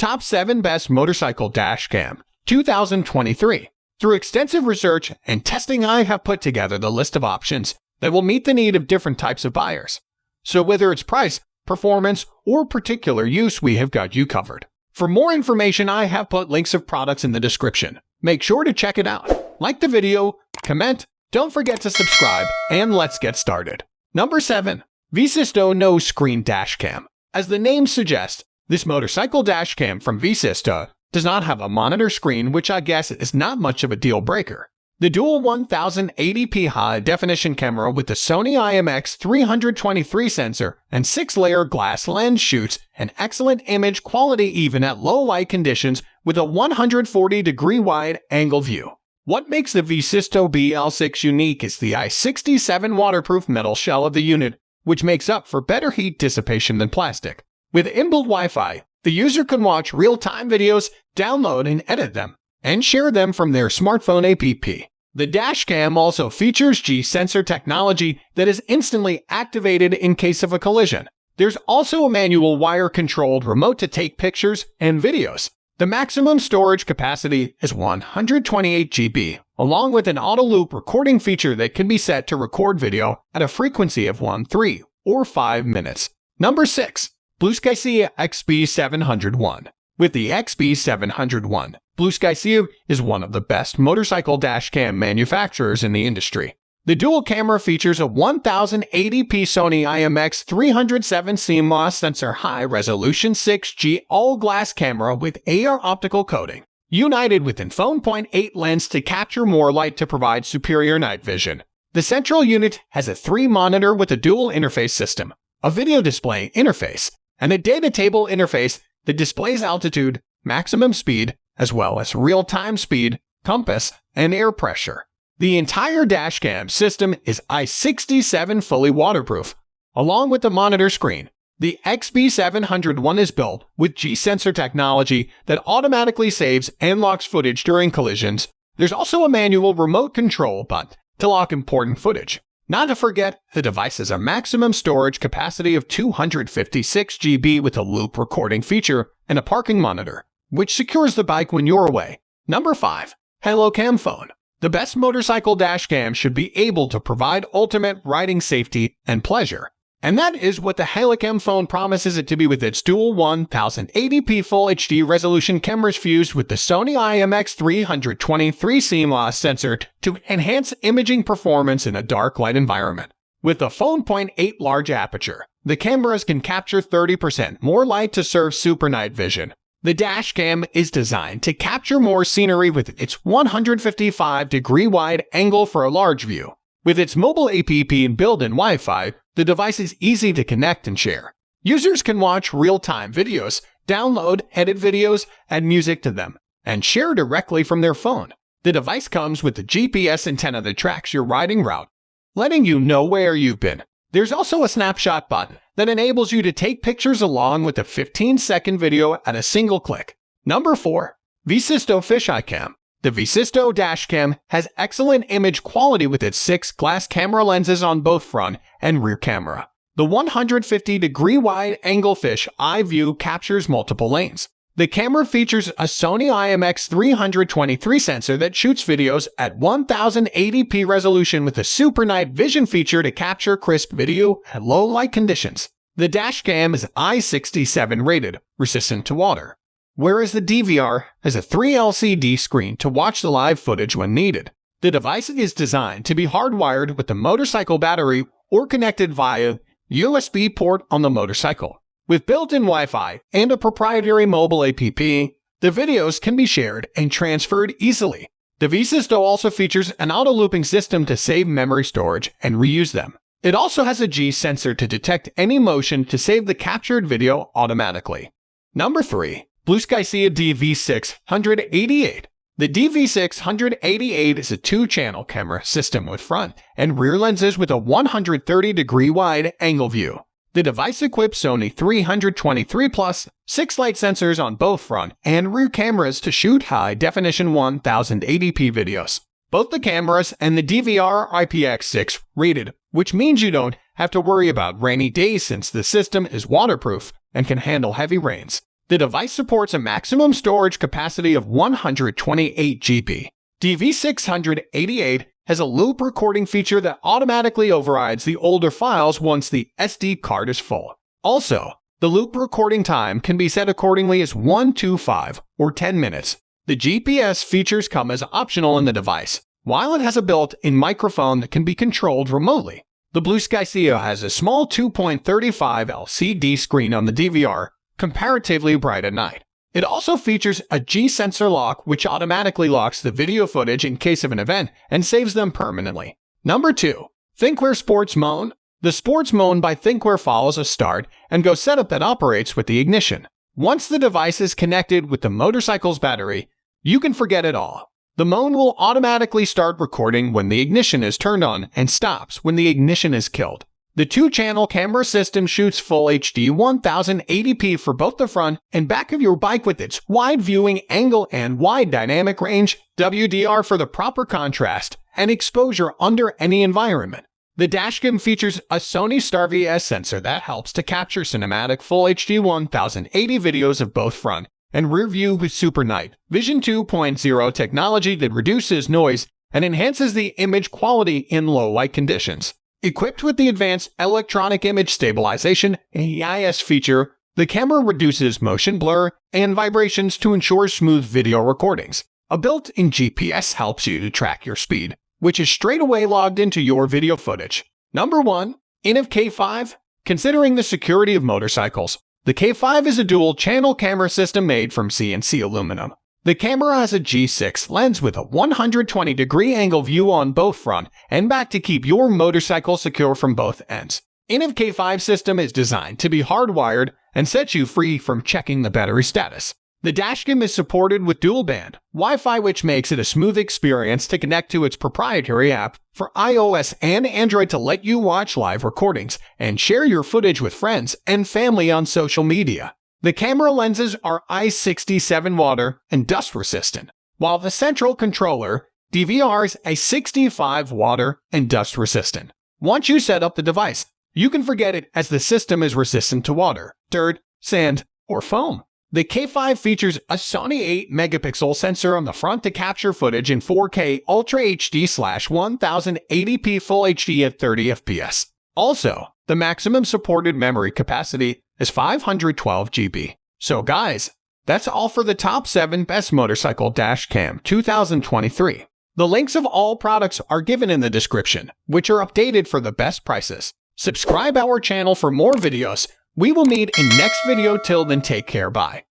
Top 7 Best Motorcycle Dash Cam 2023. Through extensive research and testing, I have put together the list of options that will meet the need of different types of buyers. So whether it's price, performance, or particular use, we have got you covered. For more information, I have put links of products in the description. Make sure to check it out. Like the video, comment, don't forget to subscribe, and let's get started. Number 7. Vsysto No Screen Dash Cam. As the name suggests, this motorcycle dash cam from Vsysto does not have a monitor screen, which I guess is not much of a deal breaker. The dual 1080p high-definition camera with the Sony IMX323 sensor and 6-layer glass lens shoots an excellent image quality even at low light conditions with a 140-degree wide-angle view. What makes the Vsysto BL6 unique is the I67 waterproof metal shell of the unit, which makes up for better heat dissipation than plastic. With inbuilt Wi-Fi, the user can watch real-time videos, download and edit them, and share them from their smartphone app. The dash cam also features G-sensor technology that is instantly activated in case of a collision. There's also a manual wire-controlled remote to take pictures and videos. The maximum storage capacity is 128 GB, along with an auto-loop recording feature that can be set to record video at a frequency of 1, 3, or 5 minutes. Number 6. Blueskysea XB701. With the XB701, Blueskysea is one of the best motorcycle dash cam manufacturers in the industry. The dual camera features a 1080p Sony IMX307 CMOS sensor high-resolution 6G all-glass camera with AR optical coating, united with an f/.8 lens to capture more light to provide superior night vision. The central unit has a 3-monitor with a dual interface system, a video display interface, and a data table interface that displays altitude, maximum speed, as well as real-time speed, compass, and air pressure. The entire dashcam system is I67 fully waterproof, along with the monitor screen. The XB701 is built with G-sensor technology that automatically saves and locks footage during collisions. There's also a manual remote control button to lock important footage. Not to forget, the device has a maximum storage capacity of 256 GB with a loop recording feature and a parking monitor, which secures the bike when you're away. Number 5. HaloCam Phone. The best motorcycle dash cam should be able to provide ultimate riding safety and pleasure. And that is what the HaloCam Phone promises it to be with its dual 1080p Full HD resolution cameras fused with the Sony IMX323 CMOS sensor to enhance imaging performance in a dark light environment. With a f/.8 large aperture, the cameras can capture 30% more light to serve super night vision. The dash cam is designed to capture more scenery with its 155-degree wide angle for a large view. With its mobile app and built-in Wi-Fi, the device is easy to connect and share. Users can watch real-time videos, download, edit videos, add music to them, and share directly from their phone. The device comes with a GPS antenna that tracks your riding route, letting you know where you've been. There's also a snapshot button that enables you to take pictures along with a 15-second video at a single click. Number 4. Vsysto Fish Eye Cam. The Vsysto dashcam has excellent image quality with its 6 glass camera lenses on both front and rear camera. The 150-degree wide-angle fish eye view captures multiple lanes. The camera features a Sony IMX323 sensor that shoots videos at 1080p resolution with a super night vision feature to capture crisp video at low light conditions. The dashcam is I67 rated, resistant to water, whereas the DVR has a 3 LCD screen to watch the live footage when needed. The device is designed to be hardwired with the motorcycle battery or connected via USB port on the motorcycle. With built-in Wi-Fi and a proprietary mobile app, the videos can be shared and transferred easily. The Vsysto also features an auto-looping system to save memory storage and reuse them. It also has a G-sensor to detect any motion to save the captured video automatically. Number 3. Blueskysea DV688. The DV688 is a 2-channel camera system with front and rear lenses with a 130-degree wide-angle view. The device equips Sony 323+ 6 light sensors on both front and rear cameras to shoot high-definition 1080p videos. Both the cameras and the DVR are IPX6 rated, which means you don't have to worry about rainy days since the system is waterproof and can handle heavy rains. The device supports a maximum storage capacity of 128 GB. DV688 has a loop recording feature that automatically overrides the older files once the SD card is full. Also, the loop recording time can be set accordingly as 1 to 5 or 10 minutes. The GPS features come as optional in the device, while it has a built-in microphone that can be controlled remotely. The Blueskysea has a small 2.35 LCD screen on the DVR, comparatively bright at night. It also features a G-sensor lock which automatically locks the video footage in case of an event and saves them permanently. Number 2. Thinkware Sports M1. The Sports M1 by Thinkware follows a start and go setup that operates with the ignition. Once the device is connected with the motorcycle's battery, you can forget it all. The M1 will automatically start recording when the ignition is turned on and stops when the ignition is killed. The 2-channel camera system shoots full HD 1080p for both the front and back of your bike with its wide viewing angle and wide dynamic range, WDR for the proper contrast and exposure under any environment. The dashcam features a Sony Star VS sensor that helps to capture cinematic full HD 1080 videos of both front and rear view with Super Night Vision 2.0 technology that reduces noise and enhances the image quality in low light conditions. Equipped with the advanced electronic image stabilization (AIS) feature, the camera reduces motion blur and vibrations to ensure smooth video recordings. A built-in GPS helps you to track your speed, which is straight away logged into your video footage. Number 1. Innovv K5. Considering the security of motorcycles, the K5 is a dual-channel camera system made from CNC aluminum. The camera has a G6 lens with a 120-degree angle view on both front and back to keep your motorcycle secure from both ends. Innovv K5 system is designed to be hardwired and sets you free from checking the battery status. The dashcam is supported with dual-band Wi-Fi, which makes it a smooth experience to connect to its proprietary app for iOS and Android to let you watch live recordings and share your footage with friends and family on social media. The camera lenses are I67 water and dust resistant, while the central controller DVR is a 65 water and dust resistant. Once you set up the device, you can forget it as the system is resistant to water, dirt, sand, or foam. The K5 features a Sony 8-megapixel sensor on the front to capture footage in 4K Ultra HD/1080p Full HD at 30 FPS. Also, the maximum supported memory capacity is 512 GB. So guys, that's all for the top 7 best motorcycle dash cam 2023. The links of all products are given in the description, which are updated for the best prices. Subscribe our channel for more videos. We will meet in next video. Till then, take care. Bye.